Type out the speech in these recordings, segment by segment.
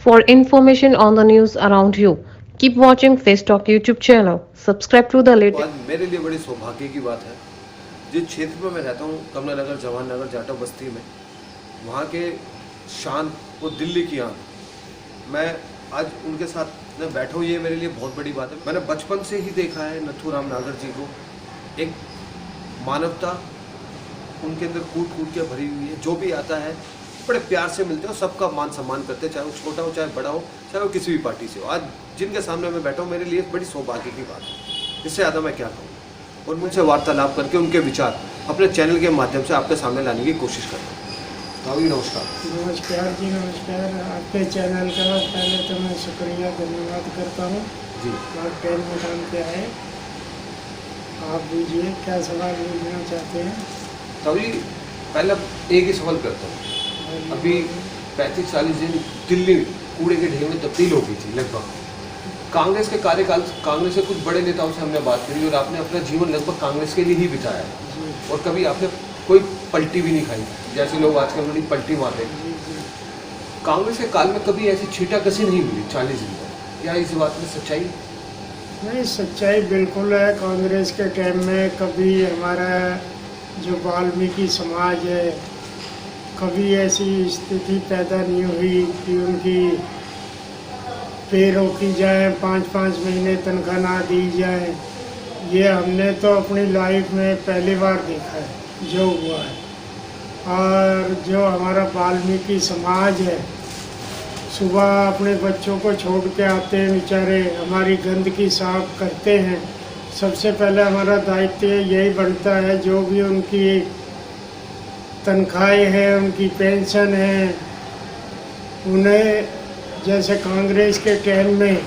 For information on the news around you, keep watching Face Talk YouTube channel. Subscribe to the तो latest. आज मेरे लिए बड़ी सौभाग्य की बात है। जिस क्षेत्र में मैं रहता हूँ, कमला नगर, जवान नगर, जाटव बस्ती में, वहाँ के शान वो दिल्ली की आन, मैं आज उनके साथ मैं बैठा हूँ, ये मेरे लिए बहुत बड़ी बात है। मैंने बचपन से ही देखा है नथुराम नागर जी को, एक मानवता उनके अंदर कूट कूट के भरी हुई है। जो भी आता है बड़े प्यार से मिलते हो, सबका मान सम्मान करते हैं, चाहे वो छोटा हो चाहे बड़ा हो, चाहे वो किसी भी पार्टी से हो। आज जिनके सामने मैं बैठा हूँ, मेरे लिए बड़ी सौभाग्य की बात है। इससे ज़्यादा मैं क्या कहूँ। और मुझसे वार्तालाप करके उनके विचार अपने चैनल के माध्यम से आपके सामने लाने की कोशिश करता हूँ। ताऊ जी नमस्कार। नमस्कार जी, नमस्कार। आपके चैनल का पहले तो मैं शुक्रिया धन्यवाद करता हूँ जी। आप टाइम निकाल के आए। आप दीजिए, क्या सवाल पूछना चाहते हैं? ताऊ जी पहले एक ही सवाल करता हूँ। अभी 35-40 दिन दिल्ली कूड़े के ढेर में तब्दील हो गई थी लगभग। कांग्रेस के कार्यकाल, कांग्रेस के कुछ बड़े नेताओं से हमने बात करी और आपने अपना जीवन लगभग कांग्रेस के लिए ही बिताया है और कभी आपने कोई पलटी भी नहीं खाई, जैसे लोग आजकल बड़ी पलटी मारते हैं। कांग्रेस के काल में कभी ऐसी छींटाकशी नहीं मिली 40 दिन में, क्या इस बात में सच्चाई? नहीं, सच्चाई बिल्कुल है। कांग्रेस के टाइम में कभी हमारा जो वाल्मीकि समाज है, कभी ऐसी स्थिति पैदा नहीं हुई कि उनकी पे रोकी जाए, 5-5 महीने तनख्वाह ना दी जाए। ये हमने तो अपनी लाइफ में पहली बार देखा है जो हुआ है। और जो हमारा वाल्मीकि समाज है, सुबह अपने बच्चों को छोड़ के आते हैं, बेचारे हमारी गंदगी साफ करते हैं। सबसे पहले हमारा दायित्व यही बनता है, जो भी उनकी तनख्वाहें हैं, उनकी पेंशन है, उन्हें जैसे कांग्रेस के टाइम में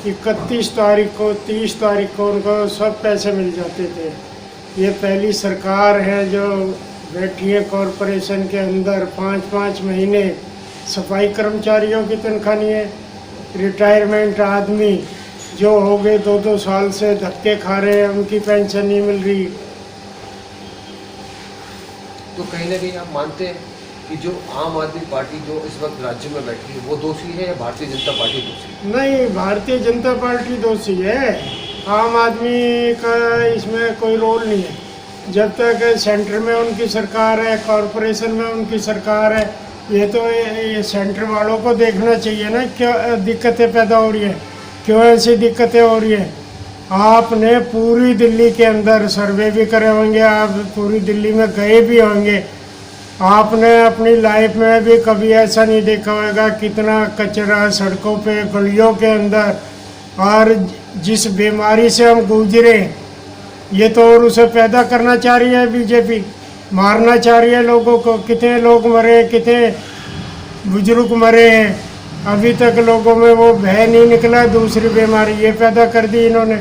31 तारीख को, 30 तारीख को उनको सब पैसे मिल जाते थे। ये पहली सरकार है जो बैठी है कॉरपोरेशन के अंदर। 5-5 महीने सफाई कर्मचारियों की तनख्वाह नहीं है। रिटायरमेंट आदमी जो हो गए 2-2 साल से धक्के खा रहे हैं, उनकी पेंशन नहीं मिल रही। तो कहीं ना कहीं आप मानते हैं कि जो आम आदमी पार्टी जो इस वक्त राज्य में बैठी है वो दोषी है या भारतीय जनता पार्टी दोषी है? नहीं, भारतीय जनता पार्टी दोषी है। आम आदमी का इसमें कोई रोल नहीं है। जब तक सेंटर में उनकी सरकार है, कॉरपोरेशन में उनकी सरकार है, ये तो ये सेंटर वालों को देखना चाहिए ना, क्या दिक्कतें पैदा हो रही हैं, क्यों ऐसी दिक्कतें हो रही हैं। आपने पूरी दिल्ली के अंदर सर्वे भी करे होंगे, आप पूरी दिल्ली में गए भी होंगे, आपने अपनी लाइफ में भी कभी ऐसा नहीं देखा होगा कितना कचरा सड़कों पे, गलियों के अंदर। और जिस बीमारी से हम गुजरे, ये तो और उसे पैदा करना चाह रही है बीजेपी, मारना चाह रही है लोगों को। कितने लोग मरे, कितने बुजुर्ग मरे हैं, अभी तक लोगों में वो भय नहीं निकला। दूसरी बीमारी ये पैदा कर दी इन्होंने।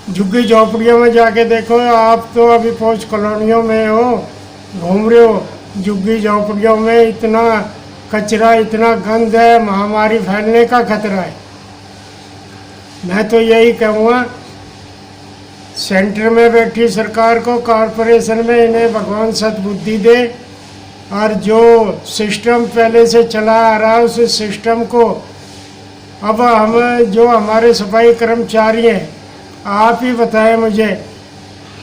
झुग्गी झोपड़ियों में जाके देखो, आप तो अभी फौज कॉलोनियों में हो, घूम रहे हो, झुग्गी झोपड़ियों में इतना कचरा, इतना गंद है, महामारी फैलने का खतरा है। मैं तो यही कहूँगा, सेंटर में बैठी सरकार को, कॉरपोरेशन में इन्हें भगवान सद्बुद्धि दे और जो सिस्टम पहले से चला आ रहा है उस सिस्टम को अब हम, जो हमारे सफाई कर्मचारी हैं, आप ही बताएं मुझे,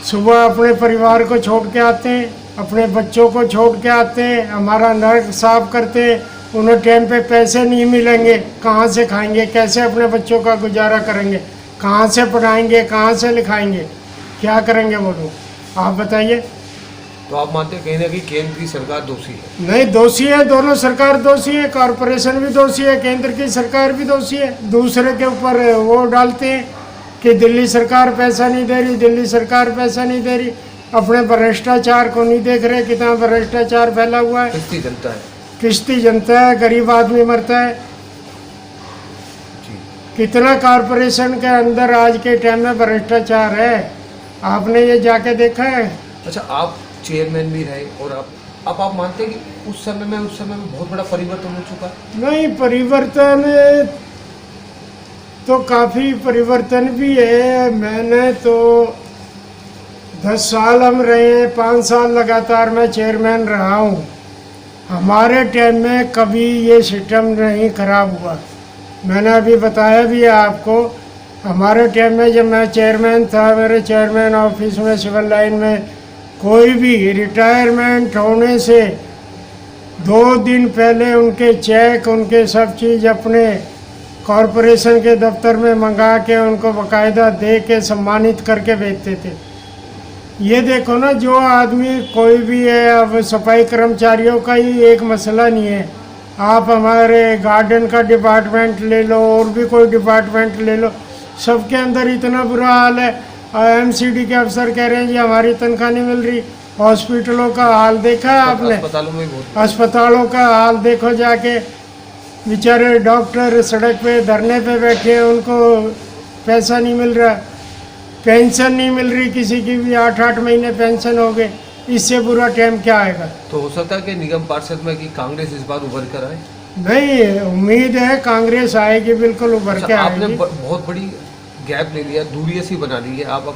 सुबह अपने परिवार को छोड़ के आते हैं, अपने बच्चों को छोड़ के आते हैं, हमारा नर्क साफ करते हैं, उन्हें टाइम पे पैसे नहीं मिलेंगे, कहाँ से खाएंगे, कैसे अपने बच्चों का गुजारा करेंगे, कहाँ से पढ़ाएंगे, कहाँ से लिखाएंगे, क्या करेंगे वो लोग, आप बताइए। तो आप मानते हैं कहीं ना कहीं केंद्र की सरकार दोषी है? नहीं, दोषी है, दोनों सरकार दोषी है, कॉरपोरेशन भी दोषी है, केंद्र की सरकार भी दोषी है। दूसरे के ऊपर वो डालते हैं कि दिल्ली सरकार पैसा नहीं दे रही, दिल्ली सरकार पैसा नहीं दे रही। अपने भ्रष्टाचार को नहीं देख रहे, कितना भ्रष्टाचार फैला हुआ है। किसकी जनता है? किसकी जनता है, गरीब आदमी मरता है। कितना कॉरपोरेशन के अंदर आज के टाइम में भ्रष्टाचार है, आपने ये जाके देखा है? अच्छा, आप चेयरमैन भी रहे और अब आप मानते हैं कि उस समय में बहुत बड़ा परिवर्तन हो चुका है? नहीं, परिवर्तन तो काफ़ी परिवर्तन भी है। मैंने तो 10 साल हम रहे हैं, 5 साल लगातार मैं चेयरमैन रहा हूँ। हमारे टाइम में कभी ये सिस्टम नहीं खराब हुआ। मैंने अभी बताया भी है आपको, हमारे टाइम में जब मैं चेयरमैन था, मेरे चेयरमैन ऑफिस में सिविल लाइन में कोई भी रिटायरमेंट होने से 2 दिन पहले उनके चेक, उनके सब चीज़ अपने कॉरपोरेशन के दफ्तर में मंगा के उनको बाकायदा दे के सम्मानित करके भेजते थे। ये देखो ना, जो आदमी कोई भी है, अब सफाई कर्मचारियों का ही एक मसला नहीं है, आप हमारे गार्डन का डिपार्टमेंट ले लो और भी कोई डिपार्टमेंट ले लो, सबके अंदर इतना बुरा हाल है। एमसीडी के अफसर कह रहे हैं जी हमारी तनख्वाह नहीं मिल रही। हॉस्पिटलों का हाल देखा है आपने? अस्पतालों में बहुत अस्पतालों का हाल देखो जाके, बेचारे डॉक्टर सड़क पे धरने पे बैठे हैं, उनको पैसा नहीं मिल रहा, पेंशन नहीं मिल रही, किसी की भी 8-8 महीने पेंशन हो गए। इससे बुरा टाइम क्या आएगा? तो हो सकता है कि निगम पार्षद में कि कांग्रेस इस बार उभर कर आए। नहीं, उम्मीद है कांग्रेस आएगी, बिल्कुल उभर के आपने आएगी। बहुत बड़ी गैप ले लिया, दूरी ऐसी बना ली है आप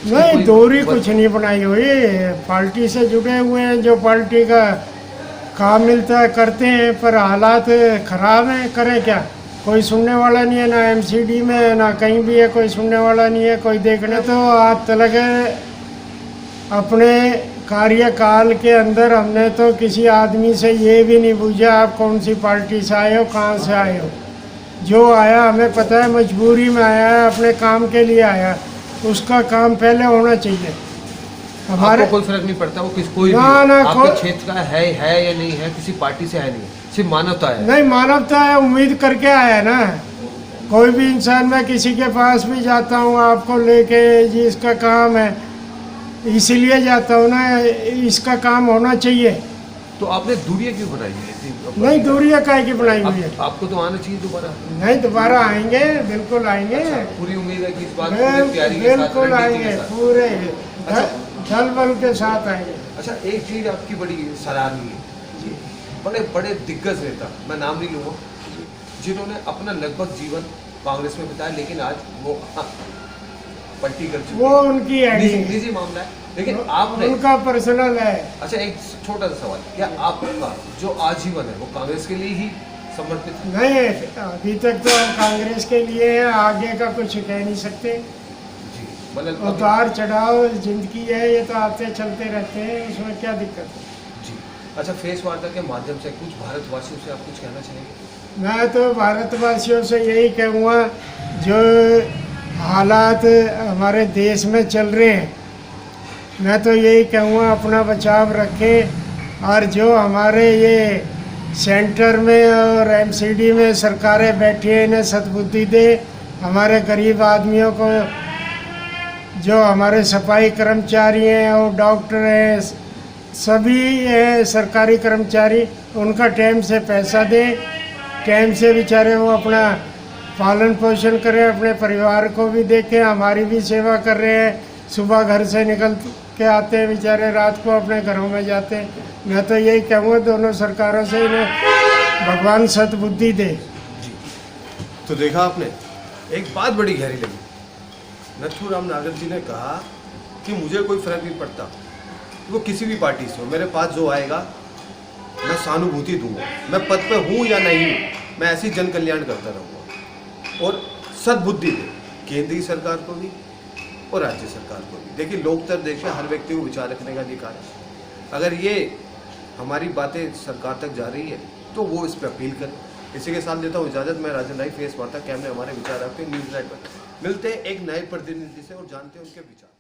नहीं, दूरी कुछ नहीं बनाई हुई, पार्टी से जुड़े हुए हैं, जो पार्टी का काम मिलता है करते हैं, पर हालात खराब हैं, करें क्या? कोई सुनने वाला नहीं है, ना एमसीडी में ना कहीं भी है, कोई सुनने वाला नहीं है, कोई देखने। तो आज तक अपने कार्यकाल के अंदर हमने तो किसी आदमी से ये भी नहीं पूछा आप कौन सी पार्टी से आए हो, कहाँ से आए हो। जो आया हमें पता है, मजबूरी में आया है, अपने काम के लिए आया, उसका काम पहले होना चाहिए। हमारे कोई फर्क नहीं पड़ता वो किस कोई ना, भी ना, आपके क्षेत्र का है या नहीं है, किसी पार्टी से है नहीं, सिर्फ मानवता है। नहीं, मानवता है, उम्मीद करके आया ना। कोई भी इंसान, मैं किसी के पास भी जाता हूँ आपको लेके जी इसका काम है, इसीलिए जाता हूँ ना, इसका काम होना चाहिए। तो आपने दूरियां क्यों बनाई है? नहीं, दूरियां काहे की बनाई हुई है? आपको तो आना चाहिए दोबारा। नहीं, दोबारा आएंगे, बिल्कुल आएंगे। पूरी उम्मीद है कि इस बार पूरी तैयारी के साथ, बिल्कुल रणनीति आएंगे, के साथ। पूरे अच्छा। दल बल के साथ आएंगे। अच्छा, एक चीज आपकी बड़ी सराहनीय है, बड़े बड़े दिग्गज नेता, मैं नाम नहीं लूँगा, जिन्होंने अपना लगभग जीवन कांग्रेस में बिताया, लेकिन आज वो पलटी कर चुके वो उनकी निजी मामला है, लेकिन आपने उनका पर्सनल है। अच्छा, एक छोटा सा सवाल, क्या आपका जो आजीवन है वो कांग्रेस के लिए ही समर्पित है? नहीं, अभी तक तो कांग्रेस के लिए है, आगे का कुछ कह नहीं सकते। जी, मतलब उतार चढ़ाव जिंदगी है, ये तो आते चलते रहते हैं, इसमें क्या दिक्कत है? जी। अच्छा, फेस वार्ता के माध्यम से कुछ भारतवासियों से आप कुछ कहना चाहेंगे? मैं तो भारतवासियों से यही कहूँगा, जो हालात हमारे देश में चल रहे हैं, मैं तो यही कहूँगा अपना बचाव रखें, और जो हमारे ये सेंटर में और एमसीडी में सरकारें बैठी हैं, इन्हें सद्बुद्धि दे। हमारे गरीब आदमियों को, जो हमारे सफाई कर्मचारी हैं और डॉक्टर हैं, सभी हैं सरकारी कर्मचारी, उनका टाइम से पैसा दें, टाइम से बेचारे वो अपना पालन पोषण करें, अपने परिवार को भी देखें, हमारी भी सेवा कर रहे हैं। सुबह घर से निकल के आते हैं बेचारे, रात को अपने घरों में जाते हैं। मैं तो यही कहूँगा दोनों सरकारों से, इन्हें भगवान सद्बुद्धि दे। तो देखा आपने, एक बात बड़ी गहरी लगी। नथुराम नागर जी ने कहा कि मुझे कोई फर्क नहीं पड़ता, वो किसी भी पार्टी से हो, मेरे पास जो आएगा मैं सहानुभूति दूंगा, मैं पद पे हूँ या नहीं हूँ, मैं ऐसी जन कल्याण करता रहूँगा। और सद्बुद्धि दे केंद्रीय सरकार को भी और राज्य सरकार को भी। देखिए, लोकतंत्र देश है, हर व्यक्ति को विचार रखने का अधिकार है। अगर ये हमारी बातें सरकार तक जा रही है तो वो इस पर अपील करें। इसी के साथ देता हूँ इजाज़त। मैं राजन लाइव फेस वार्ता कैमरे हमारे विचार आपके न्यूज़ लाइव पर मिलते हैं एक नए प्रतिनिधि से और जानते हैं उनके विचार।